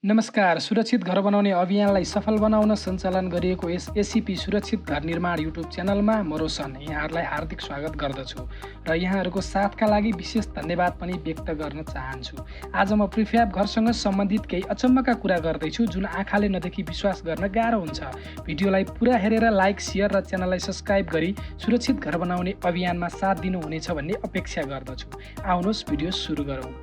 नमस्कार। सुरक्षित घर बनाउने अभियानलाई सफल बनाउन सञ्चालन गरिएको यस एसिपी सुरक्षित घर निर्माण युट्युब च्यानलमा म रोशन यहाँहरूलाई हार्दिक स्वागत गर्दछु र यहाँहरूको साथका लागि विशेष धन्यवाद पनि व्यक्त गर्न चाहन्छु। आज म प्रिफ्याब घरसँग सम्बन्धित केही अचम्मका कुरा गर्दैछु जुन आँखाले नदेखि विश्वास गर्न गाह्रो हुन्छ। भिडियोलाई पुरा हेरेर लाइक, सेयर र च्यानललाई सब्स्क्राइब गरी सुरक्षित घर बनाउने अभियानमा साथ दिनुहुनेछ भन्ने अपेक्षा गर्दछु। आउनुहोस् भिडियो सुरु गरौँ।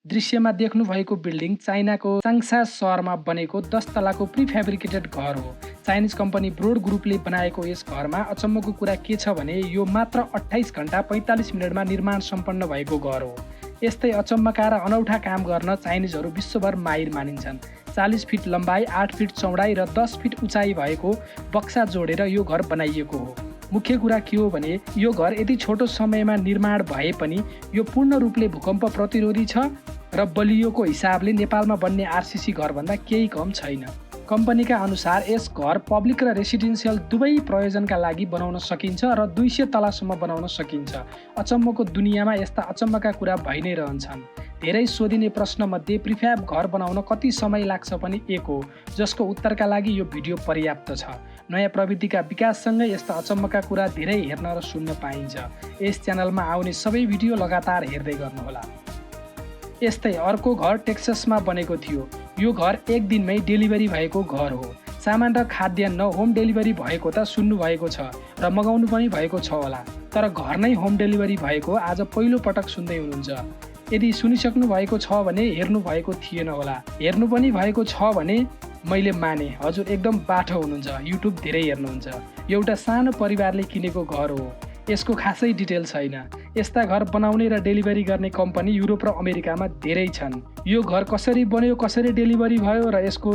दृश्यमा देख्नु भएको बिल्डिङ चाइनाको चाङसा सहरमा बनेको 10 तलाको प्रिफ्याब्रिकेटेड घर हो। चाइनिज कम्पनी ब्रोड ग्रुपले बनाएको यस घरमा अचम्मको कुरा के छ भने यो मात्र 28 घण्टा 45 मिनटमा निर्माण सम्पन्न भएको घर हो। यस्तै अचम्मका र अनौठा काम गर्न चाइनिजहरू विश्वभर माहिर मानिन्छन्। 40 फिट लम्बाइ, 8 फिट चौडाइ र 10 फिट उचाइ भएको बक्सा जोडेर यो घर बनाइएको हो। मुख्य कुरा के हो भने यो घर यति छोटो समयमा निर्माण भए पनि यो पूर्ण रूपले भूकम्प प्रतिरोधी छ र बलियोको हिसाबले नेपालमा बन्ने आरसीसी घरभन्दा केही कम छैन। कम्पनीका अनुसार यस घर पब्लिक र रेसिडेन्सियल दुवै प्रयोजनका लागि बनाउन सकिन्छ र 200 तलासम्म बनाउन सकिन्छ। अचम्मको दुनियाँमा यस्ता अचम्मका कुरा भइ नै रहन्छन्। धेरै सोधिने प्रश्नमध्ये प्रिफ्याब घर बनाउन कति समय लाग्छ पनि एक हो, जसको उत्तरका लागि यो भिडियो पर्याप्त छ। नयाँ प्रविधिका विकाससँगै यस्ता अचम्मका कुरा धेरै हेर्न र सुन्न पाइन्छ। यस च्यानलमा आउने सबै भिडियो लगातार हेर्दै गर्नुहोला। यस्तै अर्को घर टेक्ससमा बनेको थियो। यो घर एक दिनमै डेलिभरी भएको घर हो। सामान र खाद्यान्न होम डेलिभरी भएको त सुन्नु भएको छ र मगाउनु पनि भएको छ होला, तर घर नै होम डेलिभरी भएको आज पहिलो पटक सुन्दै हुनुहुन्छ। यदि सुनिसक्नु भएको छ भने हेर्नु भएको थिएन होला। हेर्नु पनि भएको छ भने मैले माने हजुर एकदम बाठो हुनुहुन्छ, युट्युब धेरै हेर्नुहुन्छ। एउटा सानो परिवारले किनेको घर हो। यसको खासै डिटेल छैन। यस्ता घर बनाउने र डेलिभरी गर्ने कम्पनी युरोप र अमेरिकामा धेरै छन्। यो घर कसरी बन्यो, कसरी डेलिभरी भयो र यसको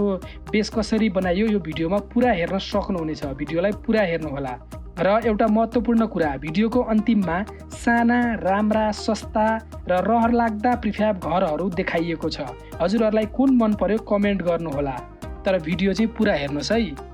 बेस कसरी बनाइयो यो भिडियोमा पुरा हेर्न सक्नुहुनेछ। भिडियोलाई पुरा हेर्नुहोला। र एउटा महत्त्वपूर्ण कुरा, भिडियोको अन्तिममा साना, राम्रा, सस्ता र रहर लाग्दा प्रिफ्याब घरहरू देखाइएको छ। हजुरहरूलाई कुन मन पर्यो कमेन्ट गर्नुहोला, तर भिडियो चाहिँ पुरा हेर्नुहोस् है।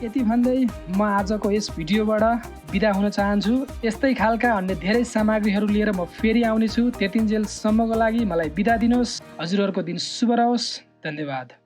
यति भन्दै म आजको यस भिडियोबाट बिदा हुन चाहन्छु। यस्तै खालका अन्य धेरै सामग्रीहरू लिएर म फेरि आउनेछु। त्यतिन्जेलसम्मको लागि मलाई बिदा दिनुहोस्। हजुरहरूको दिन शुभ रहोस्। धन्यवाद।